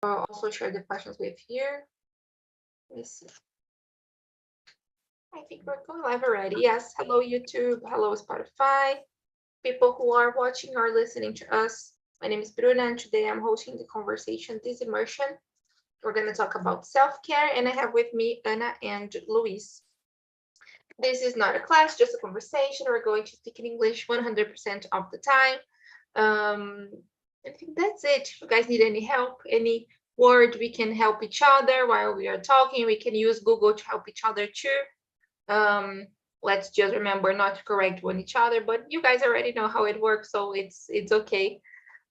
I'll also share the questions with you. Let me see. I think we're going live already. Yes. Hello, YouTube. Hello, Spotify. People who are watching or listening to us. My name is Bruna, and today I'm hosting the conversation, this immersion. We're going to talk about self-care, and I have with me Ana and Luis. This is not a class, just a conversation. We're going to speak in English 100% of the time. I think that's it. If you guys need any help, any word, we can help each other while we are talking. We can use Google to help each other too. Let's just remember not to correct one each other, but you guys already know how it works, so it's okay.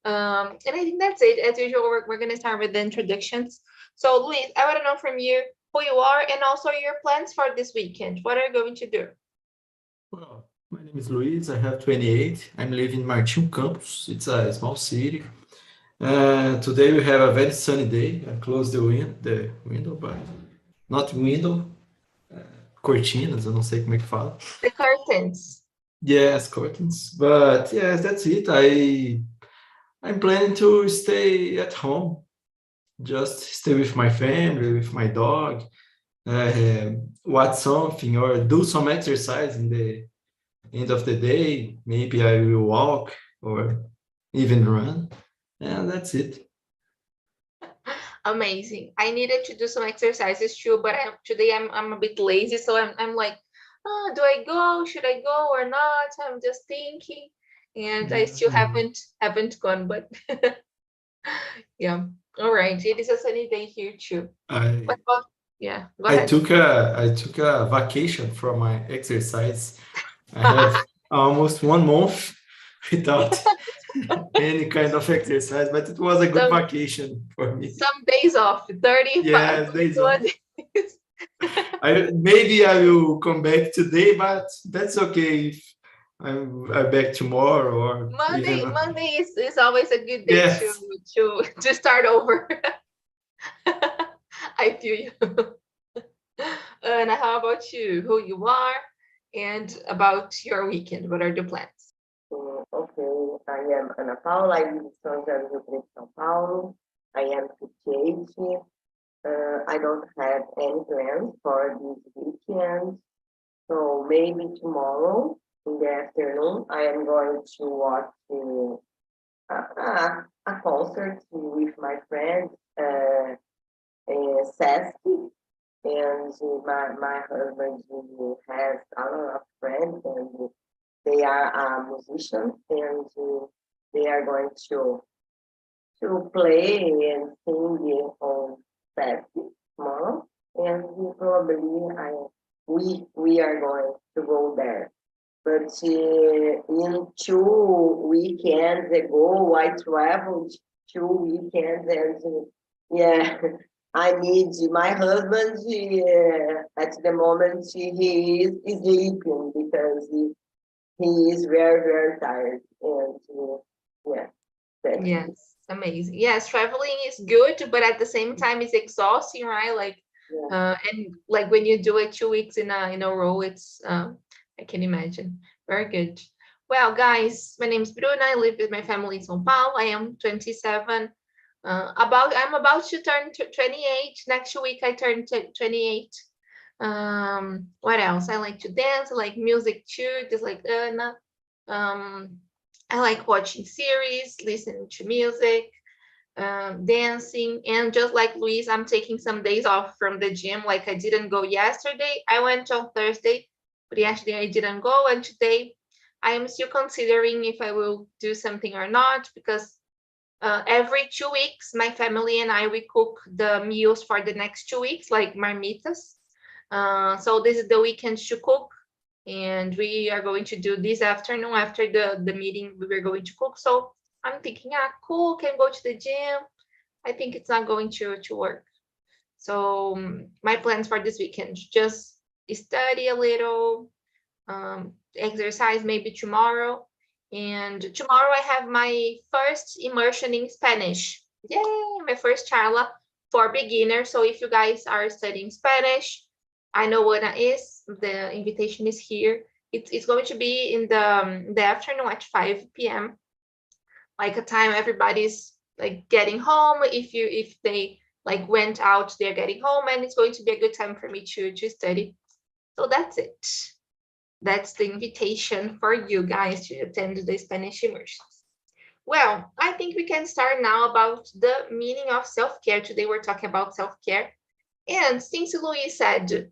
And I think that's it. As usual, we're going to start with the introductions. So Luis, I want to know from you who you are and also your plans for this weekend. What are you going to do? Well, my name is Luis. I have 28. I'm living in Martin Campos. It's a small city. Today we have a very sunny day. I closed the window, but not window, cortinas, eu não sei como é que fala. The curtains. Yes, curtains. But yes, that's it. I'm planning to stay at home, just stay with my family, with my dog, watch something or do some exercise in the end of the day. Maybe I will walk or even run, and that's it. Amazing. I needed to do some exercises too, but today I'm a bit lazy, so I'm like, oh, do I go? Should I go or not? I'm just thinking, and I still haven't gone, but yeah. All right. It is a sunny day here too. What about, yeah, go ahead. I took a vacation from my exercise. I have almost 1 month without any kind of exercise, but it was a good vacation for me. Some days off, 35. Yes, days off. Maybe I will come back today, but that's okay if I'm back tomorrow or Monday. Monday is always a good day. Yes. to start over. I feel you. And how about you? Who you are and about your weekend? What are the plans? Okay, I am Ana Paula. I live in São José do Rio, São Paulo. I am 58. I don't have any plans for this weekend. So maybe tomorrow in the afternoon, I am going to watch a concert with my friend, Sesc. And my husband has a lot of friends, and they are musicians, and they are going to play and sing on Saturday tomorrow, and probably we are going to go there. But in 2 weekends ago, I traveled 2 weekends, and yeah. I need my husband at the moment. He is sleeping because he is very, very tired. And yeah. Yes, amazing. Yes, traveling is good, but at the same time, it's exhausting, right? Like, and like when you do it 2 weeks in a row, it's I can imagine. Very good. Well, guys, my name is Bruna. I live with my family in São Paulo. I am 27. I'm about to turn 28. Next week I turn 28. What else? I like to dance. I like music too, just like Ana. I like watching series, listening to music, dancing, and just like Luis, I'm taking some days off from the gym. Like I didn't go yesterday. I went on Thursday, but yesterday I didn't go, and today I am still considering if I will do something or not, because every 2 weeks, my family and I, we cook the meals for the next 2 weeks, like marmitas. So this is the weekend to cook, and we are going to do this afternoon after the meeting. We were going to cook. So I'm thinking, cook and go to the gym. I think it's not going to work. So my plans for this weekend, just study a little, exercise maybe tomorrow. And tomorrow I have my first immersion in Spanish. Yay, my first charla for beginners. So if you guys are studying Spanish, I know what it is. The invitation is here. It's going to be in the afternoon at 5 p.m. Like a time everybody's like getting home. If they like went out, they're getting home, and it's going to be a good time for me to study. So that's it. That's the invitation for you guys to attend the Spanish immersions. Well, I think we can start now about the meaning of self-care. Today we're talking about self-care. And since Louis said,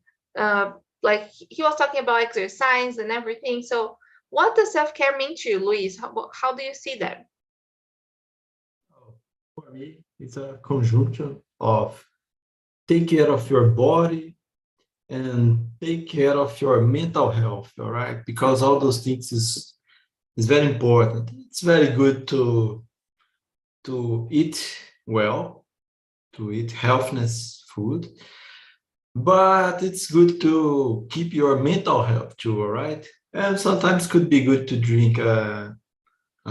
like he was talking about exercise and everything, so what does self-care mean to you, Luis? How do you see that? For me, it's a conjunction of take care of your body and take care of your mental health, all right? Because all those things is very important. It's very good to eat well, to eat healthness food, but it's good to keep your mental health too, all right? And sometimes could be good to drink a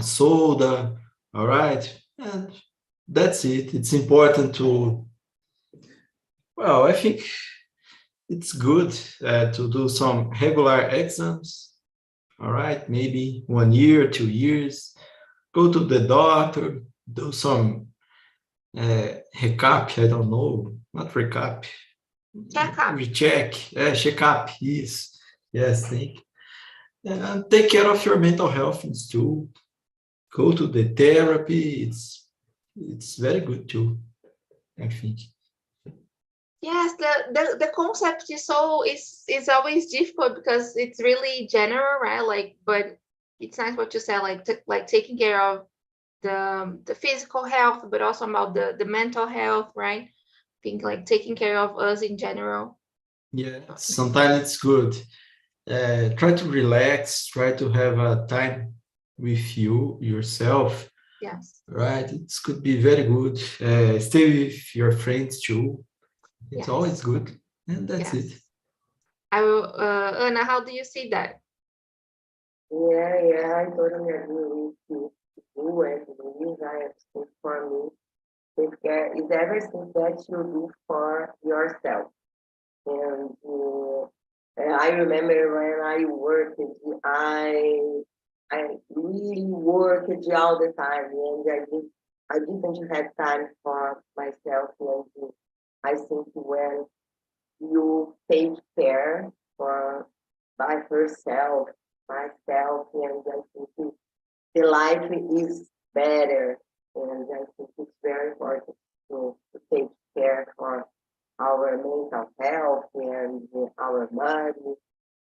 soda, all right? And that's it. It's important to, well, I think it's good to do some regular exams, all right? Maybe 1 year, 2 years, go to the doctor, do some recap, I don't know, not recap, Check up. recheck, check up, yes, think. And take care of your mental health too. Go to the therapy, it's very good too, I think. Yes, the concept is always difficult because it's really general, right? Like, but it's nice what you said, like taking care of the physical health, but also about the mental health, right? I think like taking care of us in general. Yeah, sometimes it's good. Try to relax, try to have a time with yourself, Yes. right? It could be very good. Stay with your friends too. It's always Yes. good. And that's it. Yes. I will, Anna, how do you see that? Yeah, I totally agree with you. You and Luis, I think for me, self-care is everything that you do for yourself. And I remember when I worked, I really worked all the time, and I didn't have time for myself. And I think when you take care for by herself, myself, and I think the life is better. And I think it's very important to take care for our mental health and our body.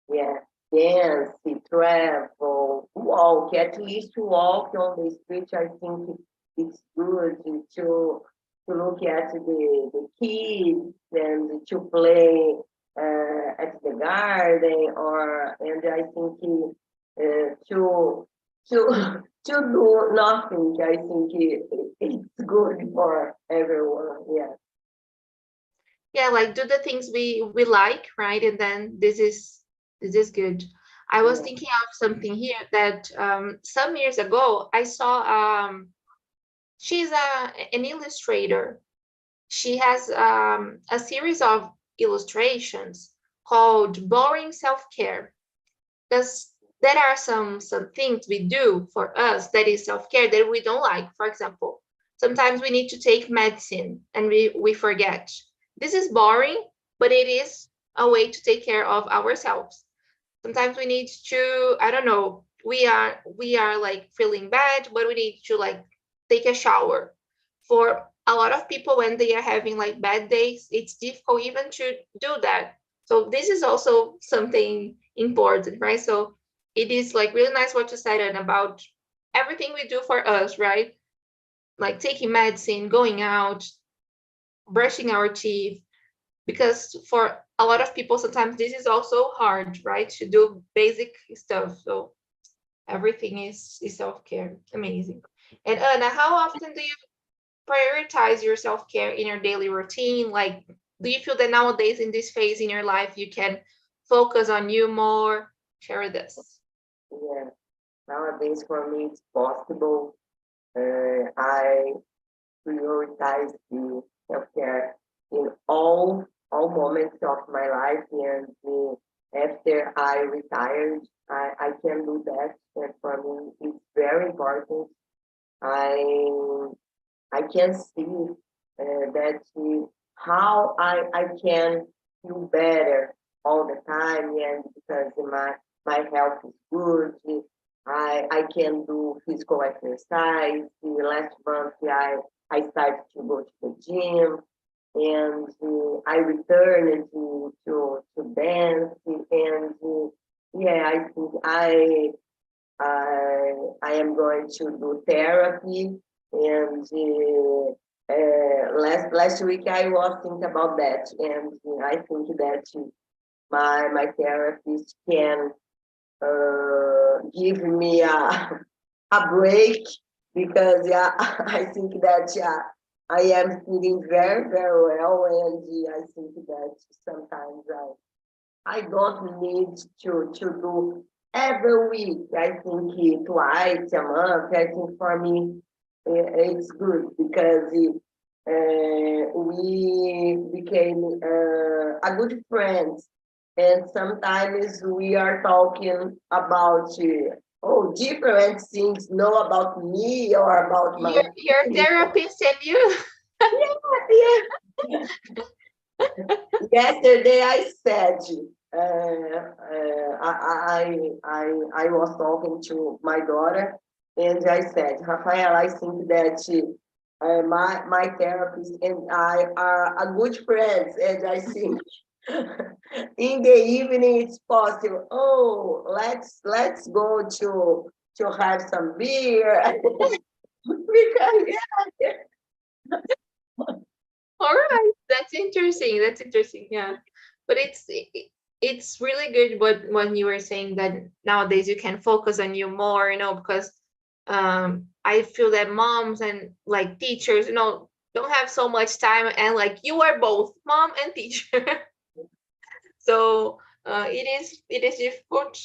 Yeah, dance, travel, walk, at least walk on the street. I think it's good to look at the kids and to play at the garden, or and I think to to do nothing. I think it's good for everyone. Yeah. Yeah, like do the things we like, right? And then this is good. I was Yeah. thinking of something here that some years ago I saw she's an illustrator. She has a series of illustrations called Boring Self-Care. Because there are some things we do for us that is self-care that we don't like. For example, sometimes we need to take medicine and we forget. This is boring, but it is a way to take care of ourselves. Sometimes we need to, I don't know, we are like feeling bad, but we need to like take a shower. For a lot of people, when they are having like bad days, it's difficult even to do that. So this is also something important, right? So it is like really nice what you said and about everything we do for us, right? Like taking medicine, going out, brushing our teeth, because for a lot of people sometimes this is also hard, right, to do basic stuff. So everything is self-care. Amazing. And Anna, how often do you prioritize your self-care in your daily routine? Like, do you feel that nowadays in this phase in your life you can focus on you more? Share this. Yeah. Nowadays, for me, it's possible. I prioritize the self-care in all moments of my life, and after I retired, I can do that. And for me, it's very important. I can see that how I can feel better all the time, and because my health is good, I can do physical exercise. Last month I started to go to the gym, and I returned to dance, and yeah, I think I am going to do therapy, and last week I was thinking about that, and I think that my therapist can give me a break, because yeah, I think that I am feeling very, very well, and I think that sometimes I don't need to do every week. I think twice a month. I think for me it's good, because we became a good friends, and sometimes we are talking about different things, know about me or about my Your therapist and you. yeah. Yesterday I said I was talking to my daughter, and I said, Rafael, I think that my therapist and I are a good friends, and I think in the evening it's possible. Oh, let's go to have some beer. Because yeah. All right, that's interesting. That's interesting. Yeah, but it's really good when you were saying that nowadays you can focus on you more, because I feel that moms and like teachers, don't have so much time, and like you are both mom and teacher. So it is difficult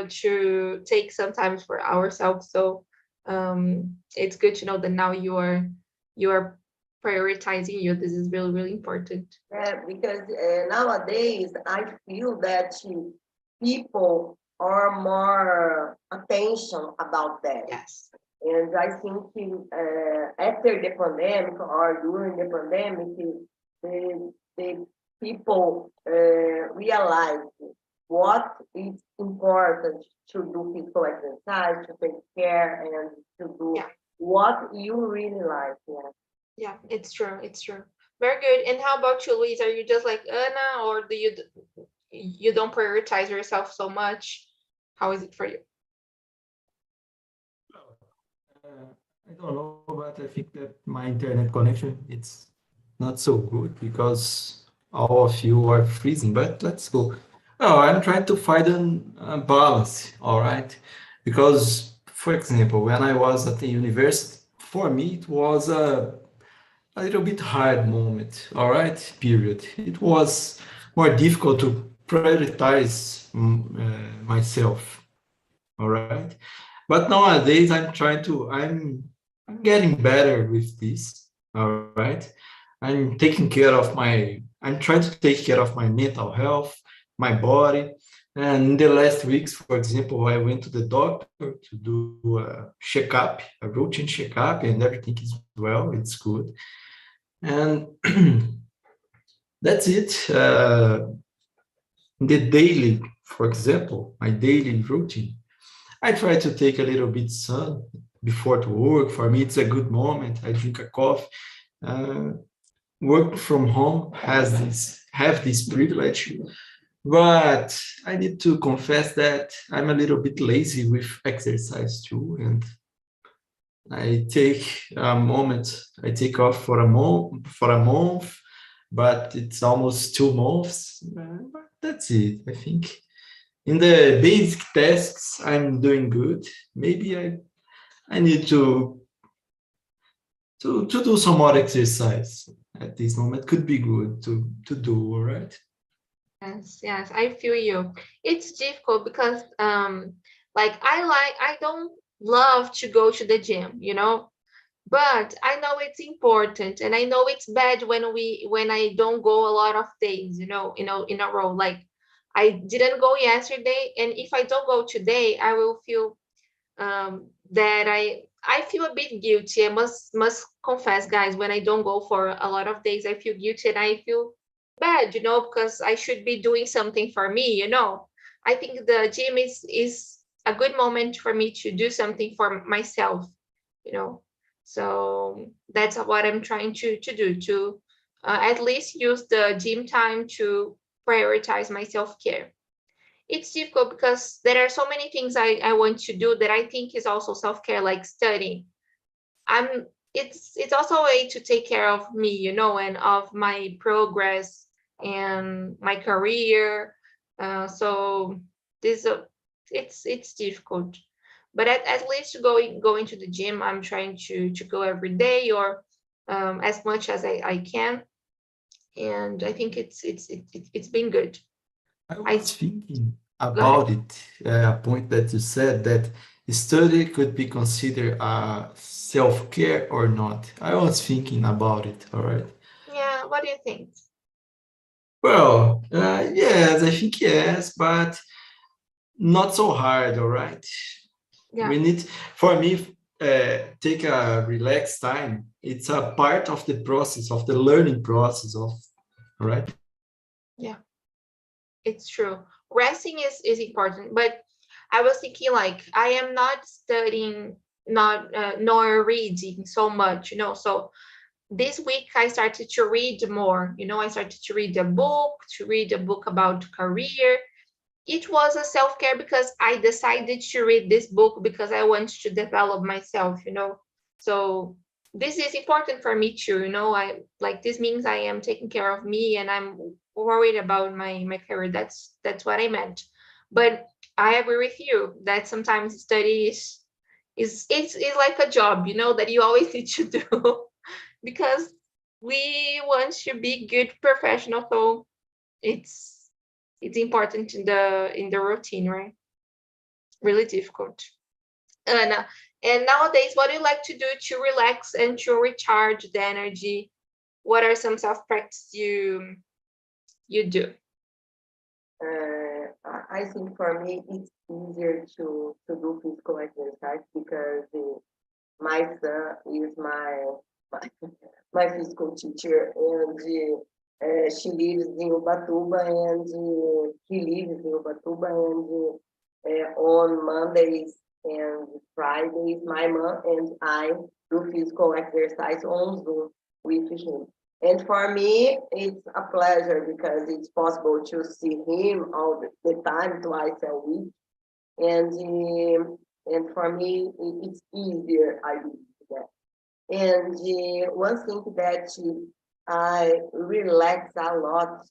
to take some time for ourselves. So it's good to know that now you are prioritizing you. This is really, really important. Yeah, because nowadays I feel that people are more attention about that. Yes. And I think after the pandemic or during the pandemic, the people realize what is important to do physical exercise, to take care, and to do what you really like. Yeah. Yeah, it's true. It's true. Very good. And how about you, Luis? Are you just like Anna, or do you don't prioritize yourself so much? How is it for you? I don't know, but I think that my internet connection it's not so good because all of you are freezing. But let's go. Oh, I'm trying to find a balance. All right, because for example, when I was at the university, for me it was a little bit hard moment. All right, period. It was more difficult to prioritize myself. All right, but nowadays I'm getting better with this. All right, I'm trying to take care of my mental health, my body. And in the last weeks, for example, I went to the doctor to do a checkup, a routine checkup, and everything is well, it's good. And that's it. The daily, for example, my daily routine, I try to take a little bit sun before to work. For me, it's a good moment. I drink a coffee. Uh, Work from home have this privilege, but I need to confess that I'm a little bit lazy with exercise too, and I take a moment. I take off for a month, but it's almost 2 months. But that's it. I think in the basic tasks, I'm doing good. Maybe I need to do some more exercise at this moment. Could be good to do. All right. Yes, yes, I feel you. It's difficult because like I don't love to go to the gym, but I know it's important, and I know it's bad when I don't go a lot of days, in a row. Like I didn't go yesterday, and if I don't go today, I will feel that I feel a bit guilty. I must confess, guys, when I don't go for a lot of days, I feel guilty and I feel bad, because I should be doing something for me. I think the gym is a good moment for me to do something for myself. So that's what I'm trying to do, to at least use the gym time to prioritize my self-care. It's difficult because there are so many things I want to do that I think is also self-care, like studying. I'm it's also a way to take care of me, and of my progress and my career. So this it's difficult. But at least going to the gym, I'm trying to go every day, or as much as I can. And I think it's been good. I I was thinking Go ahead. about it, a point that you said that study could be considered self-care or not. I was thinking about it, all right? Yeah, what do you think? Well, yes, I think yes, but not so hard, all right? Yeah, We need, for me, take a relaxed time. It's a part of the process, of the learning process of, all right? yeah, it's true. Resting is important, but I was thinking, like, I am not studying, not nor reading so much. So this week I started to read more. I started to read a book about career. It was a self-care because I decided to read this book because I want to develop myself. So this is important for me too. I like, this means I am taking care of me and I'm worried about my career. That's what I meant. But I agree with you that sometimes study is like a job, that you always need to do because we want to be good professional. So it's it's important in the routine, right? Really difficult. And nowadays, what do you like to do to relax and to recharge the energy? What are some self practice you do? I think for me it's easier to do physical exercise because my son is my, my physical teacher, and she lives in Ubatuba, and he lives in Ubatuba, and on Mondays and Fridays, my mom and I do physical exercise on Zoom with him. And for me, it's a pleasure because it's possible to see him all the time, twice a week. And for me, it's easier, I believe that. And one thing that I relax a lot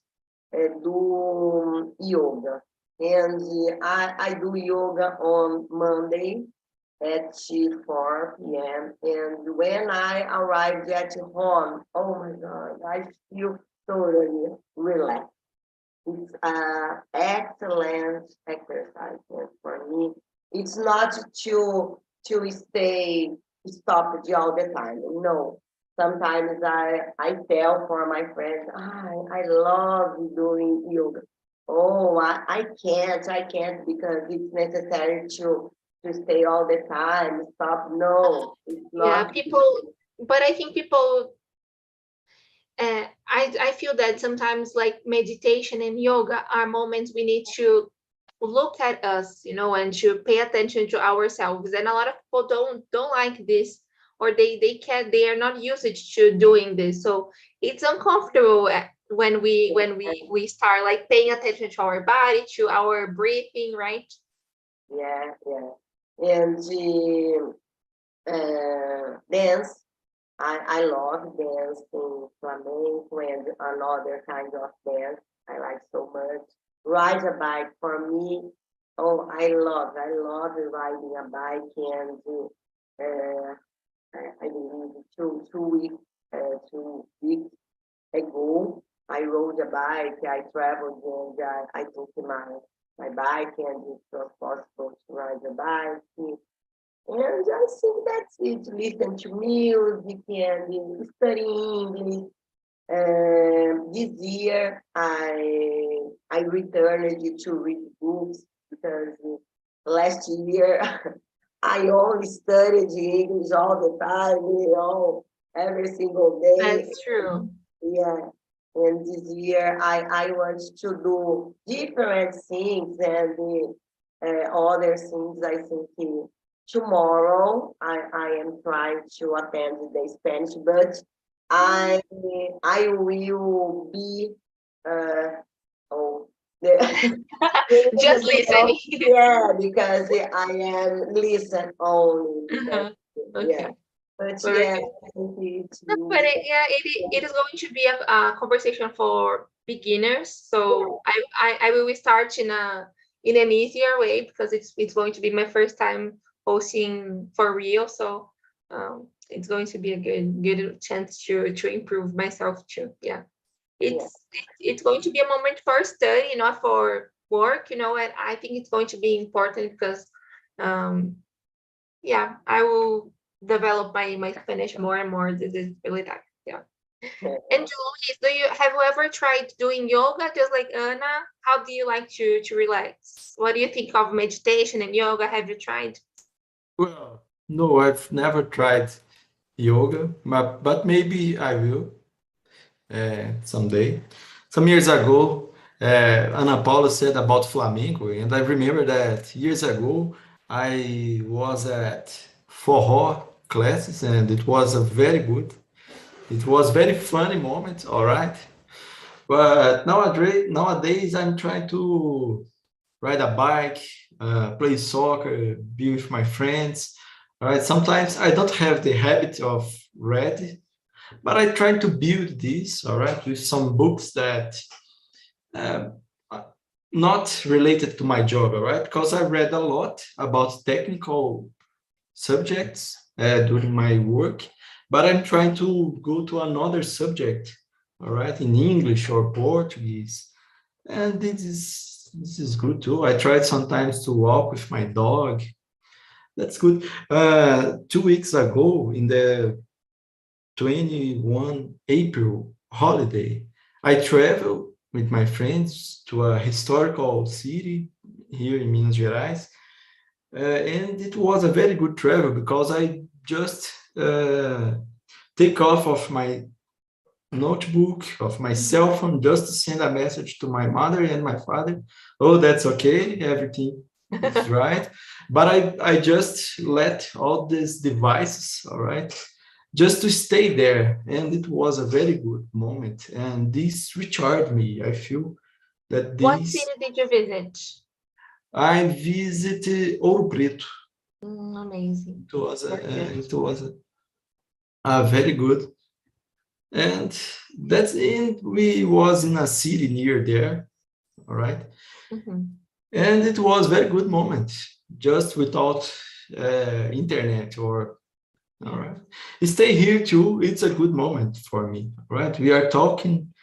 do yoga. And I do yoga on Monday at 4 p.m. And when I arrived at home, oh my God, I feel totally relaxed. It's an excellent exercise. And for me, it's not to stop all the time. No. Sometimes I tell for my friends, I love doing yoga. Oh, I can't because it's necessary to stay all the time, stop. No, it's Yeah, not. but I think people, I feel that sometimes, like, meditation and yoga are moments we need to look at us, and to pay attention to ourselves. And a lot of people don't like this, or they are not used to doing this. So it's uncomfortable when we start, like, paying attention to our body, to our breathing, right? Yeah, yeah. And dance. I love dancing flamenco and another kind of dance. I like so much. Ride a bike for me. Oh, I love riding a bike, and uh, I believe 2 weeks ago I rode a bike. I traveled, and I took my bike, and it was possible to ride a bike. And I think that's it. Listen to music and study English. This year, I returned to read books because last year I only studied English all the time, every single day. That's true. Yeah. And this year I want to do different things and other things. I think tomorrow I am trying to attend the Spanish, but I will be Just listening. yeah, because I am listen only. Okay. Yeah. But Very yeah, good. But it is going to be a conversation for beginners. So I will start in an easier way because it's going to be my first time hosting for real. So it's going to be a good chance to improve myself too. Yeah. It's going to be a moment for study, not for work, and I think it's going to be important because yeah, I will develop my Spanish more and more. This is really that. Yeah. And Luis, have you ever tried doing yoga just like Anna? How do you like to relax? What do you think of meditation and yoga? Have you tried? Well, no, I've never tried yoga, but maybe I will someday. Some years ago, Ana Paula said about flamenco, and I remember that years ago I was at forró classes, and it was a very good. It was very funny moment, all right. But nowadays I'm trying to ride a bike, play soccer, be with my friends. All right. Sometimes I don't have the habit of reading, but I try to build this, all right, with some books that uh, not related to my job, all right, because I read a lot about technical subjects during my work, but I'm trying to go to another subject, all right, in English or Portuguese, and this is good too. I tried sometimes to walk with my dog. That's good. 2 weeks ago, in the 21 April holiday, I traveled with my friends to a historical city here in Minas Gerais, and it was a very good travel because I just take off of my notebook, of my cell phone, just to send a message to my mother and my father. Oh, that's okay, everything is right. But I just let all these devices, all right, just to stay there. And it was a very good moment. And this recharged me. I feel that What city did you visit? I visited Ouro Preto. Amazing. It was very good. And that's it. We was in a city near there, all right. And it was very good moment, just without internet or, all right. Stay here too. It's a good moment for me, right? We are talking,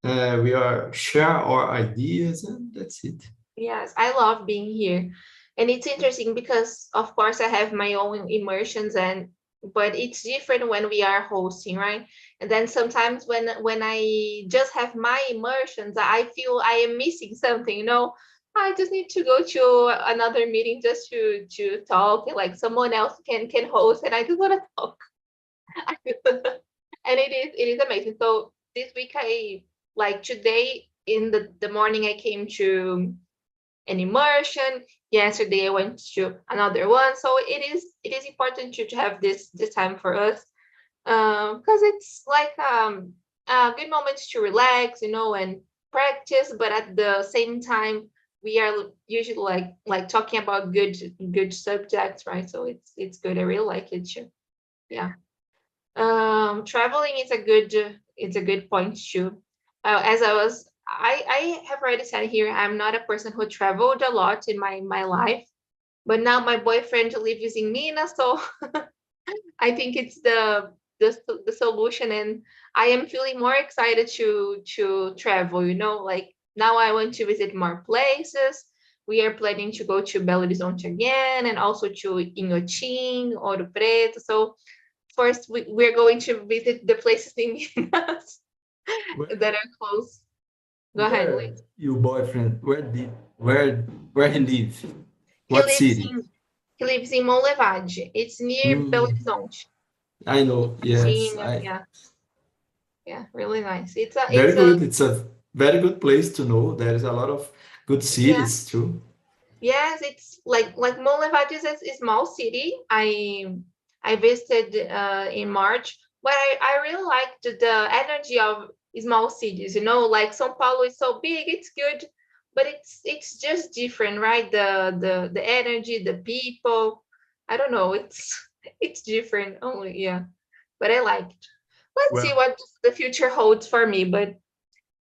we are share our ideas, and that's it. Yes, I love being here. And it's interesting because of course I have my own immersions but it's different when we are hosting, right? And then sometimes when I just have my immersions, I feel I am missing something, I just need to go to another meeting just to talk, like someone else can host and I just want to talk. And it is amazing. So this week today in the morning I came to an immersion. Yesterday I went to another one. So it is important to have this time for us, because it's like a good moment to relax, and practice, but at the same time we are usually like talking about good subjects, right? So it's good. I really like it too. Yeah. Traveling is a good point too. As I have already said here, I'm not a person who traveled a lot in my life, but now my boyfriend lives in Minas, so I think it's the solution, and I am feeling more excited to travel. Like now I want to visit more places. We are planning to go to Belo Horizonte again, and also to Inhotim, Ouro Preto. So first we're going to visit the places in Minas that are close. Go ahead, Where Luis. your boyfriend? Where he live? He What lives city? He lives in Monlevade. It's near Belo Horizonte. I know. Yes, Yeah, really nice. very good. It's a very good place to know. There is a lot of good cities too. Yes, it's like Monlevade is a small city. I visited in March, but I really liked the energy of small cities. You know, like São Paulo is so big, it's good, but it's just different, right? The energy, the people. I don't know. It's different. Only but I liked. Let's see Well, what the future holds for me, but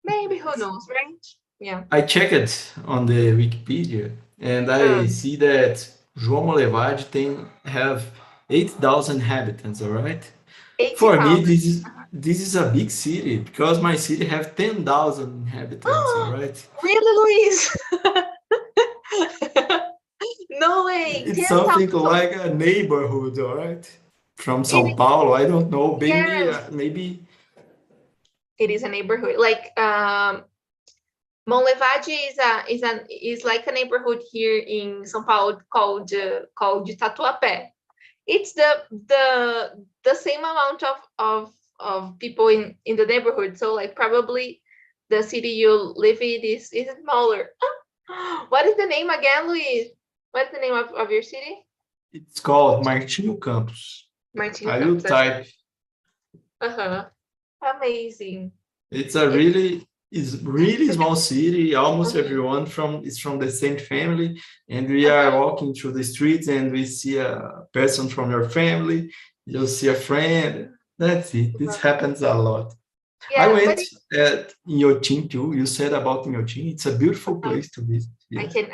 maybe who knows, right? Yeah. I checked on the Wikipedia and I Uh, see that João Molevade have 8,000 inhabitants, all right? For me, 80,000. this is a big city because my city have 10,000 inhabitants, all right? Really, Luis? No way, It's something 10,000. like a neighborhood, all right? From It São is, Paulo, I don't know, yes, maybe it is a neighborhood. Like Monlevade is like a neighborhood here in São Paulo called Tatuapé. It's the same amount of people in the neighborhood. So like probably the city you live in is smaller. What is the name again, Luis? What's the name of your city? it's called Martinho Campos. Martino I will Campos. type. Uh-huh. Amazing. It's a It's really small city. Almost everyone is from the same family, and we are walking through the streets, and we see a person from your family. You'll see a friend. That's it. This happens a lot. I yeah, but went at Inhotim too. You said about Inhotim. It's a beautiful place to visit. I Yeah. can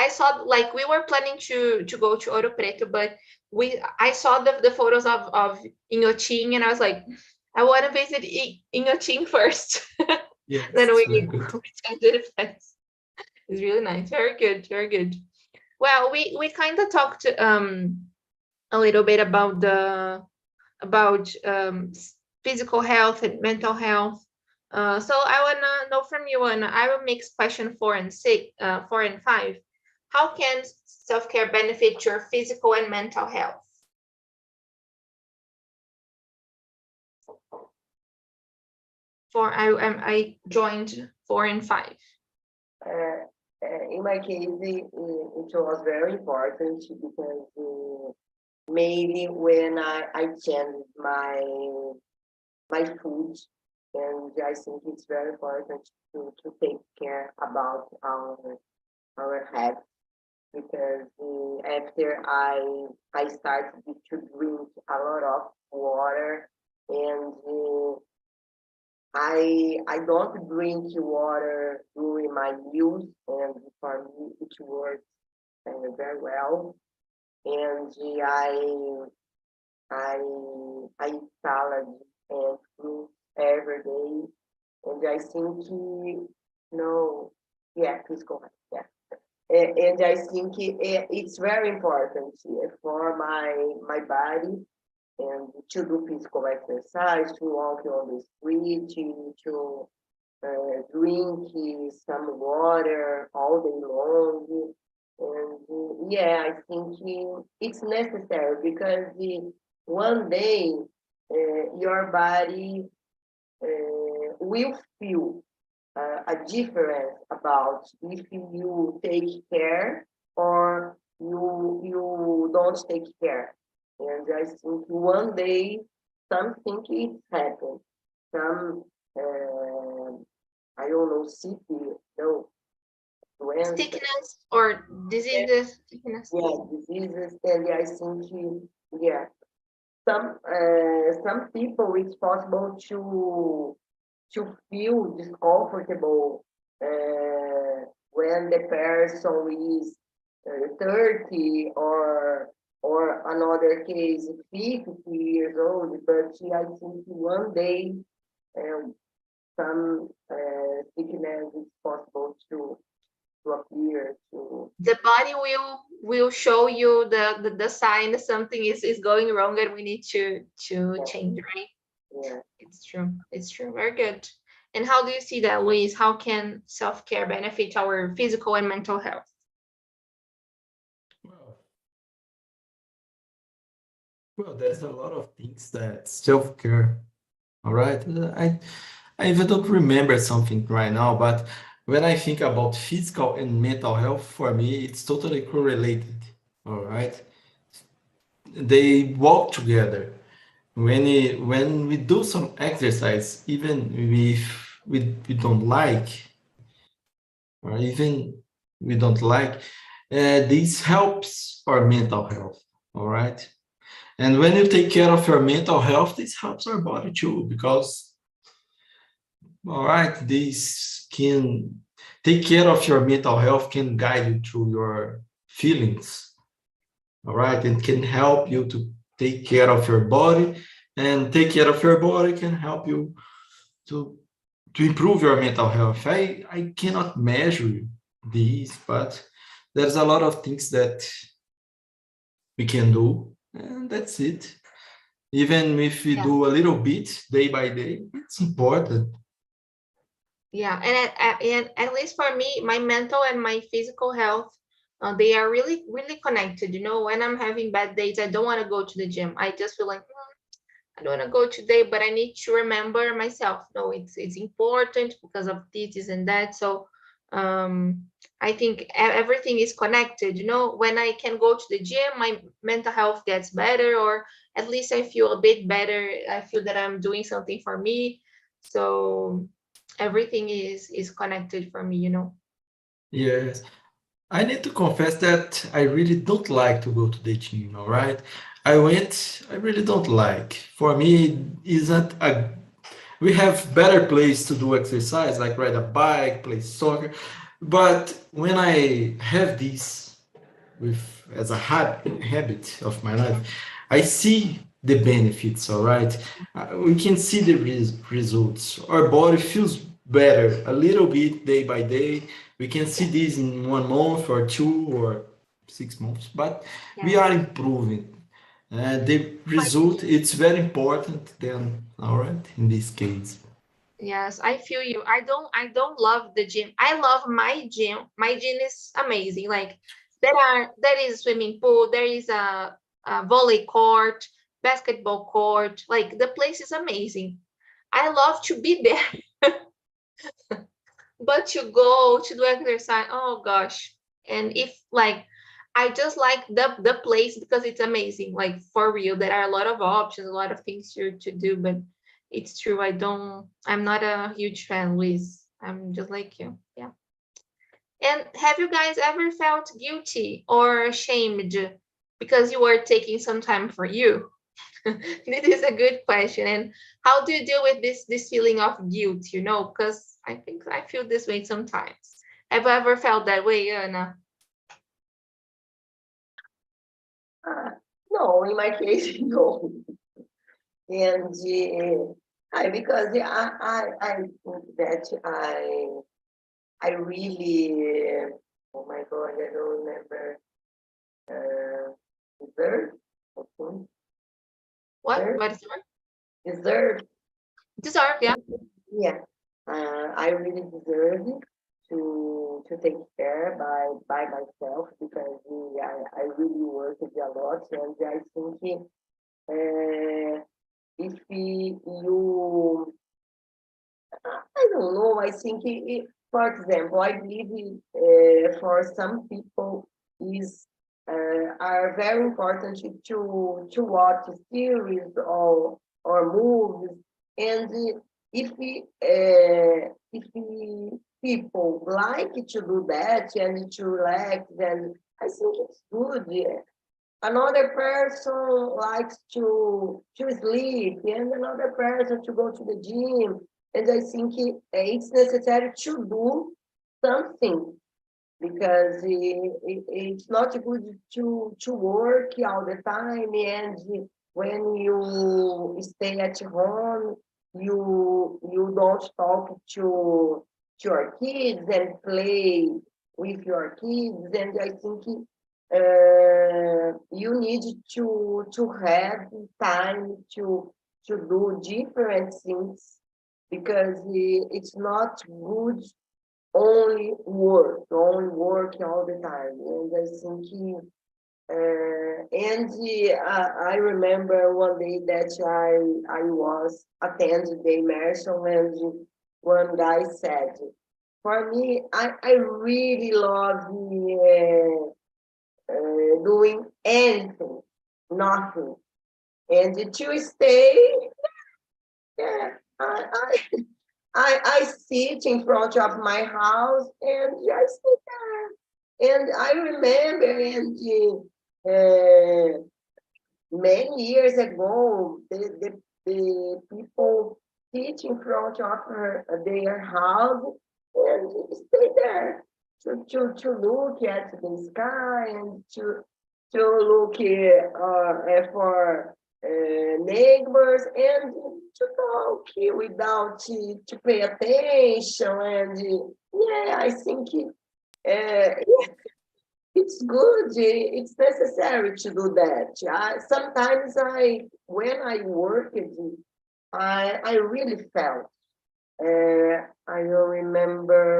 I saw like we were planning to go to Ouro Preto, but I saw the photos of Inhotim and I was like, I want to visit Inhotim first. Yes, Then it's we very good. changed the plans. It's really nice. Very good. Very good. Well, we kind of talked a little bit about physical health and mental health. So I wanna know from you, and I will mix question 4 and 5. How can self-care benefit your physical and mental health? I joined 4 and 5. Uh, in my case, it was very important because maybe when I changed my food, and I think it's very important to take care about our health because after I started to drink a lot of water and I don't drink water during my meals, and for me it works very well. And I I eat salad and fruit every day, and I think no, yeah, please go ahead. Yeah. And I think it's very important for my body and to do physical exercise, to walk on the street, to drink some water all day long. And yeah, I think it's necessary because one day your body will feel a difference about if you take care or you don't take care. And I think one day something is happened. Some I don't know, city, no, Sickness or diseases? Sickness. yeah, diseases, and I think yeah, some people it's possible to feel discomfortable when the person is 30 or another case 50 years old, but I think one day some sickness is possible to appear to. The body will show you the sign something is going wrong and we need to change, right? Yeah. It's true. It's true. Very good. And how do you see that, Luis? How can self-care benefit our physical and mental health? Well, there's a lot of things that self-care. All right. I even don't remember something right now, but when I think about physical and mental health, for me, it's totally correlated. All right. They walk together. When we do some exercise, even if we don't like, or even we don't like, this helps our mental health. All right. And when you take care of your mental health, this helps our body too, because all right, this can take care of your mental health, can guide you through your feelings. All right, it can help you to take care of your body, and take care of your body can help you to improve your mental health. I cannot measure these, but there's a lot of things that we can do, and that's it. Even if we Yeah. do a little bit day by day, it's important. Yeah, and at least for me, my mental and my physical health, they are really, really connected. You know, when I'm having bad days, I don't want to go to the gym. I just feel like, I don't want to go today, but I need to remember myself. No, it's important because of this and that. So um, I think everything is connected. You know, when I can go to the gym, my mental health gets better, or at least I feel a bit better. I feel that I'm doing something for me. So everything is connected for me. You know. Yes. I need to confess that I really don't like to go to the gym, all right? I really don't like. For me, it isn't a, we have better place to do exercise, like ride a bike, play soccer. But when I have this with as a habit of my life, I see the benefits, all right? We can see the results. Our body feels better a little bit day by day. We can see this in 1 month or 2 or 6 months, but we Yes. are improving. The Like, result, it's very important then, all right, in this case. yes, I feel you. I don't love the gym. I love my gym. My gym is amazing. Like there is swimming pool, there is a volley court, basketball court. Like the place is amazing. I love to be there, but to go to do exercise, oh gosh. And if like I just like the place because it's amazing. Like for real, there are a lot of options, a lot of things to do, but it's true. I'm not a huge fan, Luis. I'm just like you. Yeah. And have you guys ever felt guilty or ashamed because you were taking some time for you? This is a good question. And how do you deal with this feeling of guilt, you know? Because I think I feel this way sometimes. Have you ever felt that way, Anna? No, in my case, no. And because I think that I really, oh my God, I don't remember, deserve, okay, What? deserve, What is the word? deserve, Deserve, yeah. yeah. I really deserve to take care by myself because I really work a lot, and I think if you, I don't know, I think for example, I believe for some people is are very important to watch series or movies, and if people like to do that and to relax, then I think it's good. Yeah. Another person likes to sleep, and another person to go to the gym. And I think it's necessary to do something because it's not good to work all the time. And when you stay at home, you don't talk to your kids and play with your kids. And I think you need to have time to do different things because it's not good only work all the time. And I think I remember one day that I was attending the immersion, and one guy said, for me, I really love doing anything, nothing. And to stay, yeah, I sit in front of my house and I sit there. And I remember, many years ago, the people sit in front of their house and stay there to look at the sky and to look for neighbors and to talk without to pay attention. And yeah, I think it's good. It's necessary to do that. Sometimes when I worked, I really felt. I remember.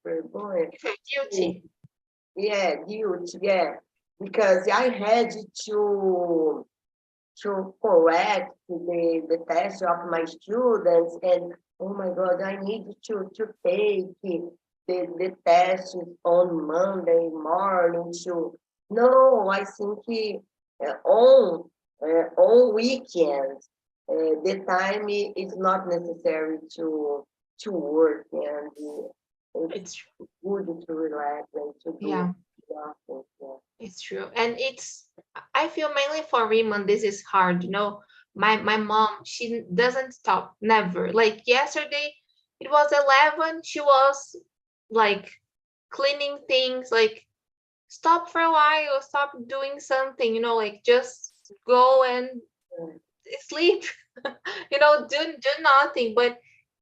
Guilty. Yeah, guilt. Yeah, because I had to correct the test of my students, and oh my God, I need to take the test on Monday morning. No, I think on weekends the time is not necessary to work, and it's It's good to relax and to do yeah, nothing. Yeah. it's true. And I feel mainly for women, this is hard, you know. My mom, she doesn't stop, never. Like yesterday, it was 11, she was like cleaning things, like stop for a while, stop doing something, you know, like just go and sleep, you know, do nothing. But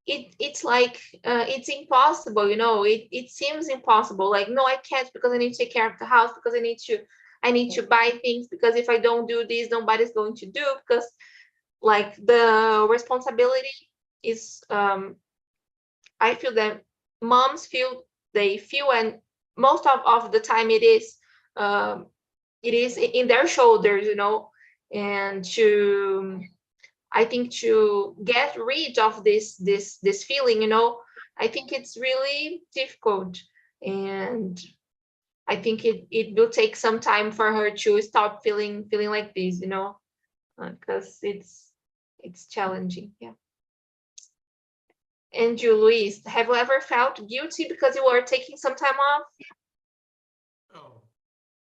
it's like it's impossible, you know. It seems impossible, like no, I can't, because I need to take care of the house, because I need to buy things, because if I don't do this, nobody's going to do, because like the responsibility is I feel that moms feel, they feel, and most of the time um it is in their shoulders, you know. And I think to get rid of this feeling, you know, I think it's really difficult. And I think it will take some time for her to stop feeling like this, you know, because it's challenging. Yeah. And you, Luis, have you ever felt guilty because you were taking some time off? Oh,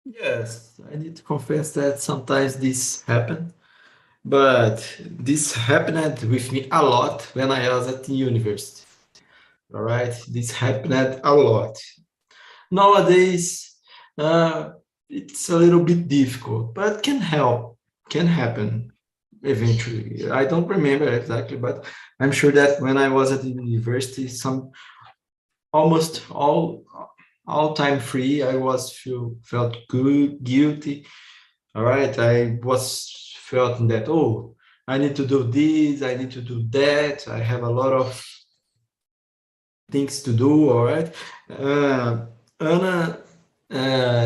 yes, I need to confess that sometimes this happened, but this happened with me a lot when I was at the university. All right, this happened a lot. Nowadays, uh, it's a little bit difficult, but can help, can happen eventually. I don't remember exactly, but I'm sure that when I was at the university, some almost all time free, I was felt good, guilty. All right, I was felt that, oh, I need to do this, I need to do that. I have a lot of things to do. All right, Anna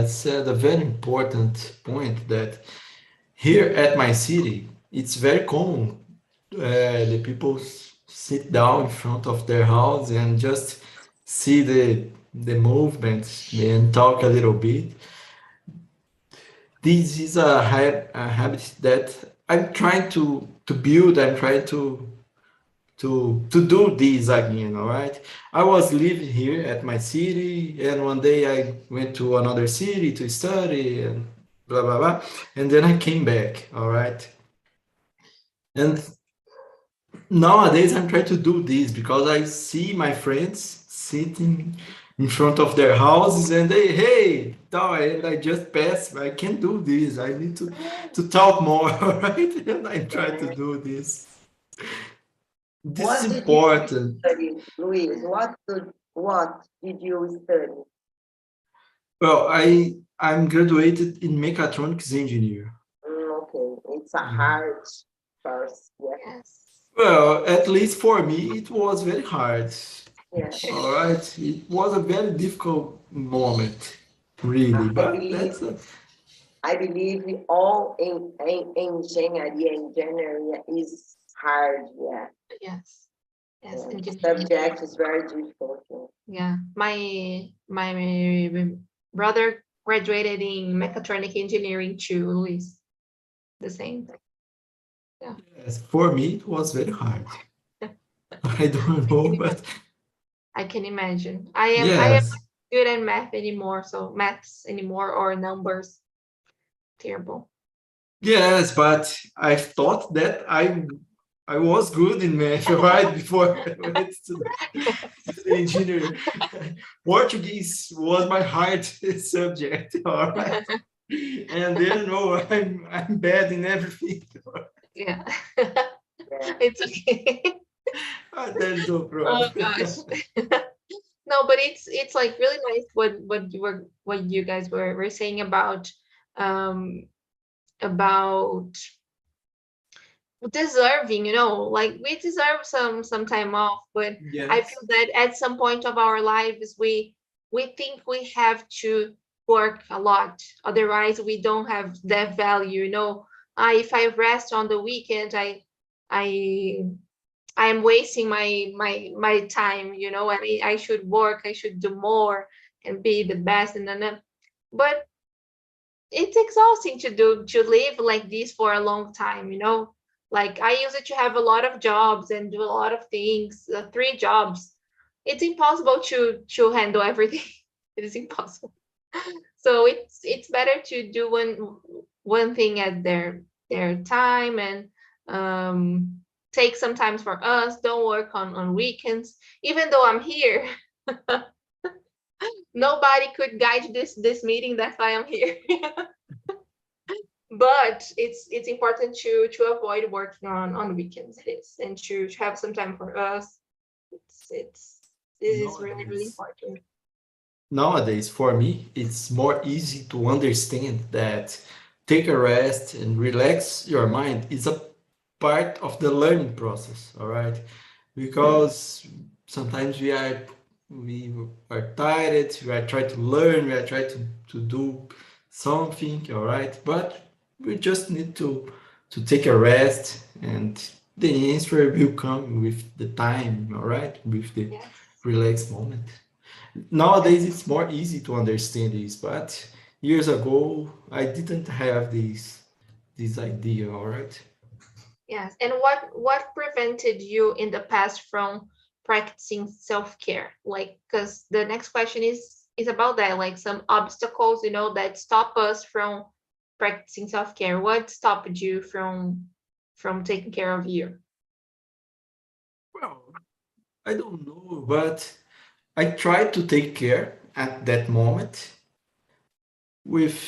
said a very important point that here at my city, it's very common. The people sit down in front of their house and just see the movements and talk a little bit. This is a habit that I'm trying to build. I'm trying to do this again. All right. I was living here at my city, and one day I went to another city to study and blah blah blah, and then I came back. All right. And nowadays I'm trying to do this because I see my friends sitting in front of their houses and they, hey, and I just pass. I can't do this. I need to talk more, right? And I try to do this. This What is did you important. study, Luis? What did you study? Well, I'm graduated in mechatronics engineer. Okay, it's a Mhm. hard course. Yeah, Yes. Well, at least for me, it was very hard. yeah. All right, it was a very difficult moment, really. I But believe that's I believe all in engineering is hard. Yeah. Yes. Yes. The Engineering. subject is very difficult. Yeah. My brother graduated in mechatronic engineering too, Luis. The same. Yes, for me, it was very hard. I don't know, but I can imagine. I am yes, good at maths anymore or numbers. Terrible. yes, but I thought that I was good in math, right? Before I went to the engineer. Portuguese was my hard subject, all right? And then, no, I'm bad in everything. Yeah. Yeah. It's okay. There's no Oh problem. gosh. No, but it's like really nice what you guys were saying um about deserving, like we deserve some time off, but I Yes. feel that at some point of our lives we think we have to work a lot, otherwise we don't have that value, if I rest on the weekend, I I'm wasting my time, I should work, I should do more and be the best, and then but it's exhausting to live like this for a long time, like I used to have a lot of jobs and do a lot of things, 3 jobs. It's impossible to handle everything. It is impossible. So it's better to do one thing at their time, and um take some time for us, don't work on weekends, even though I'm here. Nobody could guide this meeting, that's why I'm here. But it's important to avoid working on weekends, it is, and to have some time for us. It's this is really Nowadays, important. nowadays, for me, it's more easy to understand that take a rest and relax your mind is a part of the learning process, all right? Because sometimes we are tired, we are trying to learn, we are trying to do something, all right? But we just need to take a rest, and the answer will come with the time, all right? With the Yes. relaxed moment. Nowadays, it's more easy to understand this, but years ago, I didn't have this idea, all right? Yes. And what prevented you in the past from practicing self-care? Like, because the next question is about that, like some obstacles, that stop us from practicing self-care. What stopped you from taking care of you? Well, I don't know, but I tried to take care at that moment with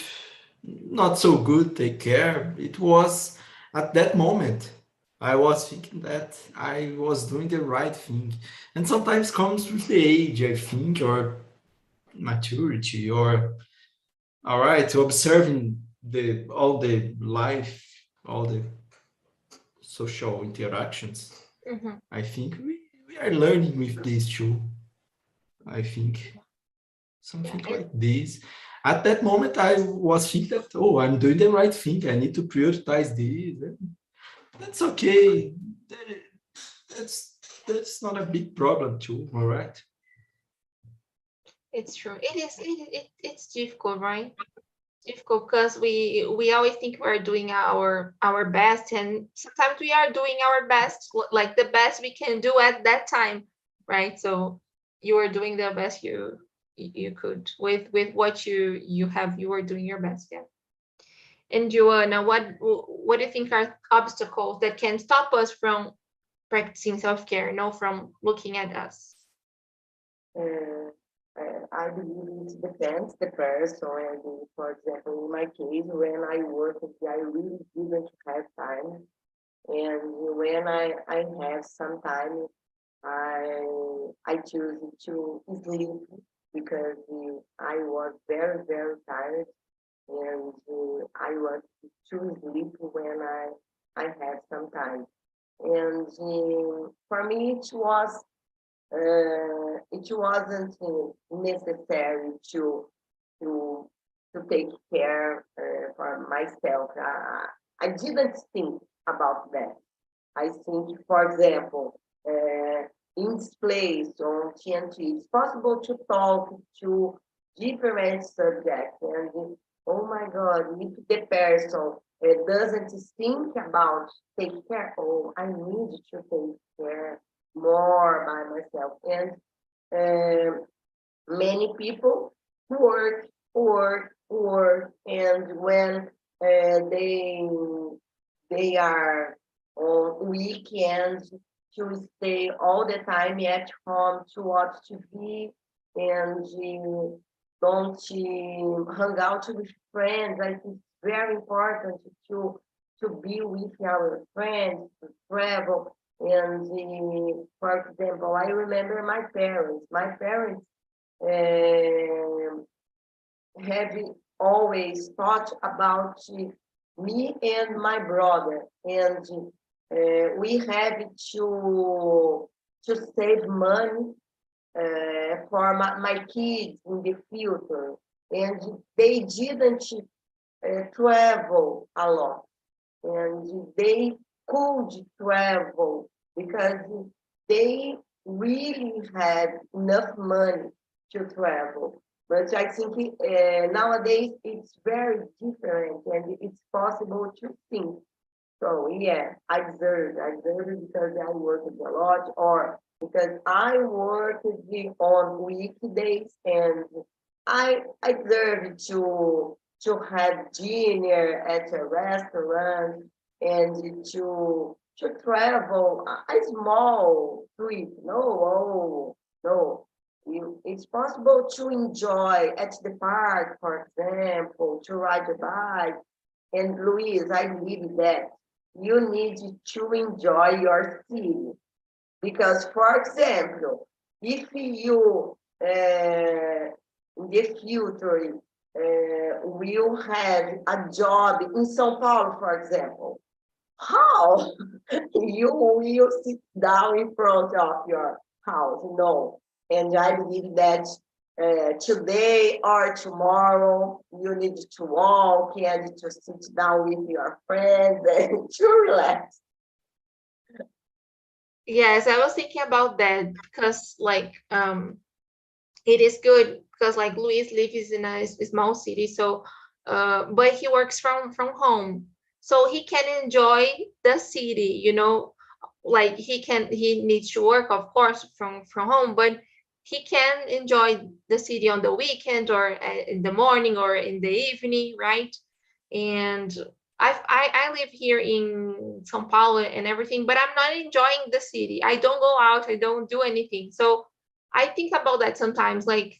not so good take care. It was at that moment. I was thinking that I was doing the right thing. And sometimes comes with the age, I think, or maturity, or all right, to observing all the life, all the social interactions. Mhm. I think we are learning with this too. I think Yeah. something like this. At that moment, I was thinking that, oh, I'm doing the right thing. I need to prioritize this. That's okay. That's that's not a big problem too. All right. It's true. It is. It's difficult, right? Difficult because we always think we're doing our best, and sometimes we are doing our best, like the best we can do at that time, right? So you are doing the best you could with what you have. You are doing your best, yeah. And Joanna, what do you think are obstacles that can stop us from practicing self-care, from looking at us? Uh, I believe it depends the person. And for example, in my case, when I worked, I really didn't have time. And when I have some time, I choose to sleep because I was very tired, and I want to sleep when I have some time. And for me, it wasn't necessary to take care for myself. I didn't think about that. I think, for example, in this place on TNT, it's possible to talk to different subjects. And oh my God, if the person doesn't think about take care, oh, I need to take care more by myself. And many people work, and when they are on weekends to stay all the time at home to watch TV and don't hang out with friends. I think it's very important to be with our friends, to travel. And for example, I remember my parents. My parents have always thought about me and my brother, and we have to save money for my kids in the future, and they didn't travel a lot, and they could travel because they really had enough money to travel. But I think nowadays it's very different, and it's possible to think. So yeah, I observe because I work a lot, or because I work on weekdays, and I observe to have dinner at a restaurant and to travel a small trip. No. It's possible to enjoy at the park, for example, to ride a bike. And Luis, I believe that you need to enjoy your city. Because, for example, if you in the future will have a job in São Paulo, for example, how you will sit down in front of your house? No. And I believe that today or tomorrow you need to walk and to sit down with your friends and to relax. Yes, I was thinking about that because like it is good because like Luis lives in a small city, so but he works from home, so he can enjoy the city, you know, like he needs to work of course from home, but he can enjoy the city on the weekend or in the morning or in the evening, right? And I live here in São Paulo and everything, but I'm not enjoying the city. I don't go out, I don't do anything. So I think about that sometimes, like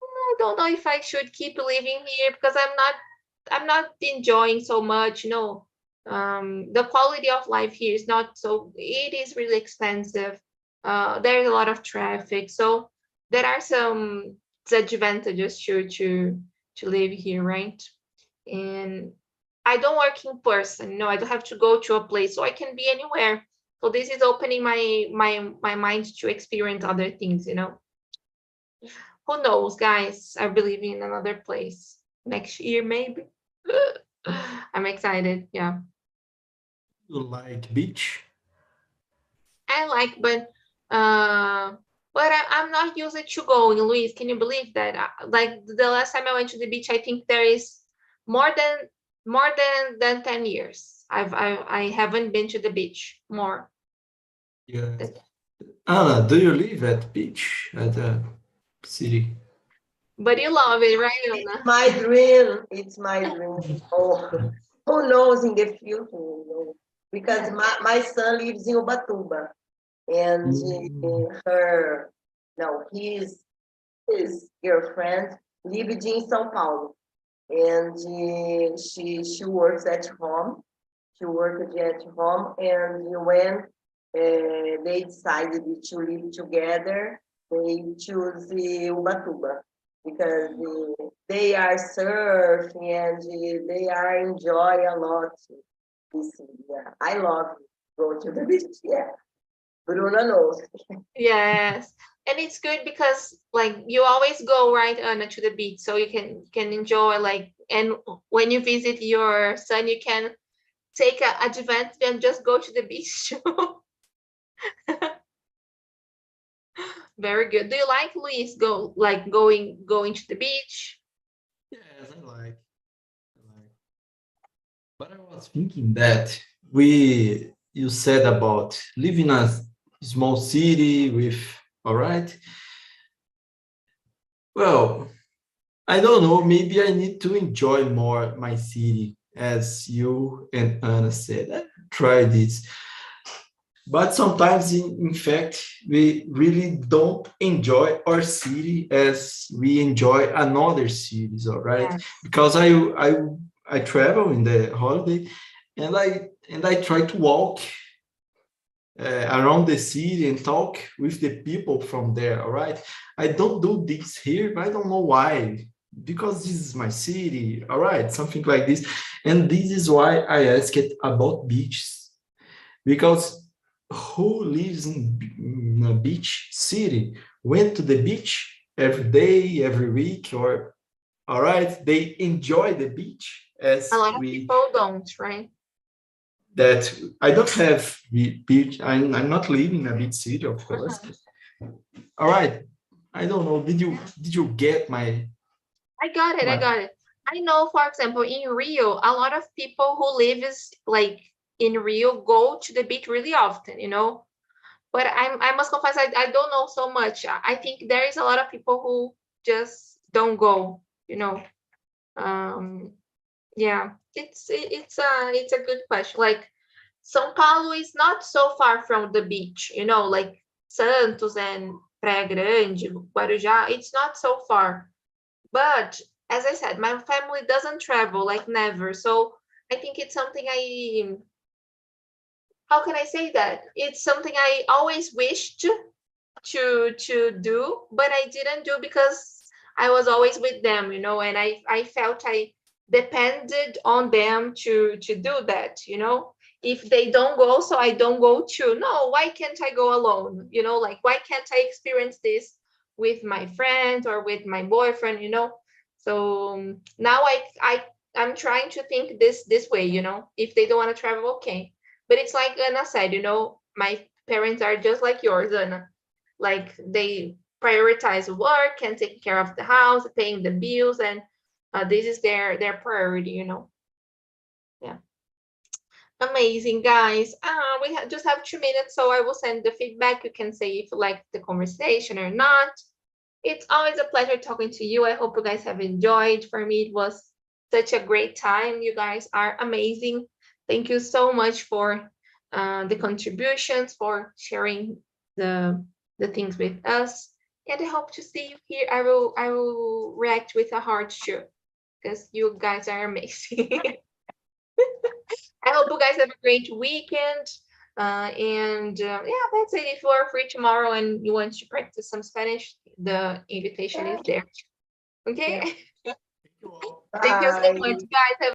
I don't know if I should keep living here because I'm not enjoying so much, you know. The quality of life here is not so, it is really expensive. There's a lot of traffic, so there are some disadvantages to live here, right? And I don't work in person, you know, I don't have to go to a place, so I can be anywhere. So this is opening my mind to experience other things, you know. Who knows, guys? I'll be living in another place next year, maybe. I'm excited. Yeah, You like beach? I like, but I'm not used to going. Luis, can you believe that? Like the last time I went to the beach, I think there is more than 10 years. I haven't been to the beach more. Yeah. Anna, do you live at beach at the city? But you love it, right, Anna? My dream, it's my dream. Oh, who knows in the future, you know? Because my son lives in Ubatuba, and her, no, his girlfriend lived in São Paulo, and she works at home. She worked at home, and when they decided to live together, they choose Ubatuba because they are surfing and they are enjoy a lot. Yeah, I love go to the beach. Yeah, Bruna knows. Yes. And it's good because like you always go, right, Anna, to the beach, so you can enjoy, like, and when you visit your son, you can take a advantage and just go to the beach too. Very good. Do you like, Luis, going to the beach? Yes, I like. But I was thinking that you said about living in a small city with, all right. Well, I don't know. Maybe I need to enjoy more my city, as you and Anna said. I try this, but sometimes, in fact, we really don't enjoy our city as we enjoy another cities. All right, Yes. because I travel in the holiday, and I try to walk around the city and talk with the people from there. All right, I don't do this here, but I don't know why. Because this is my city, all right, something like this, and this is why I asked about beaches. Because who lives in a beach city went to the beach every day, every week, or all right, they enjoy the beach A as lot of we people don't, right? that I don't have the beach. I'm not living in a beach city, of course. All right. I don't know. Did you get my I got it. I my got it. I know, for example, in Rio, a lot of people who lives like in Rio go to the beach really often, you know. But I must confess, I don't know so much. I think there is a lot of people who just don't go, you know. Um, yeah, it's a good question. Like São Paulo is not so far from the beach, you know, like Santos and Praia Grande, Guarujá. It's not so far. But as I said, my family doesn't travel, like never. So I think it's something how can I say that? It's something I always wished to do, but I didn't do because I was always with them, you know, and I felt I depended on them to do that, you know. If they don't go, so I don't go too. No, why can't I go alone? You know, like why can't I experience this with my friends or with my boyfriend, you know? So now I'm trying to think this way, you know. If they don't want to travel, okay. But it's like Anna said, you know, my parents are just like yours, Anna. Like they prioritize work and taking care of the house, paying the bills, and this is their priority, you know. Yeah. Amazing, guys. We just have 2 minutes, so I will send the feedback. You can say if you like the conversation or not. It's always a pleasure talking to you. I hope you guys have enjoyed. For me, it was such a great time. You guys are amazing. Thank you so much for the contributions, for sharing the things with us. And I hope to see you here. I will react with a heart too, because you guys are amazing. I hope you guys have a great weekend. Yeah, that's it. If you are free tomorrow and you want to practice some Spanish, the invitation is there. Okay. Yeah. Thank you all. Thank you so much, Bye. guys. Have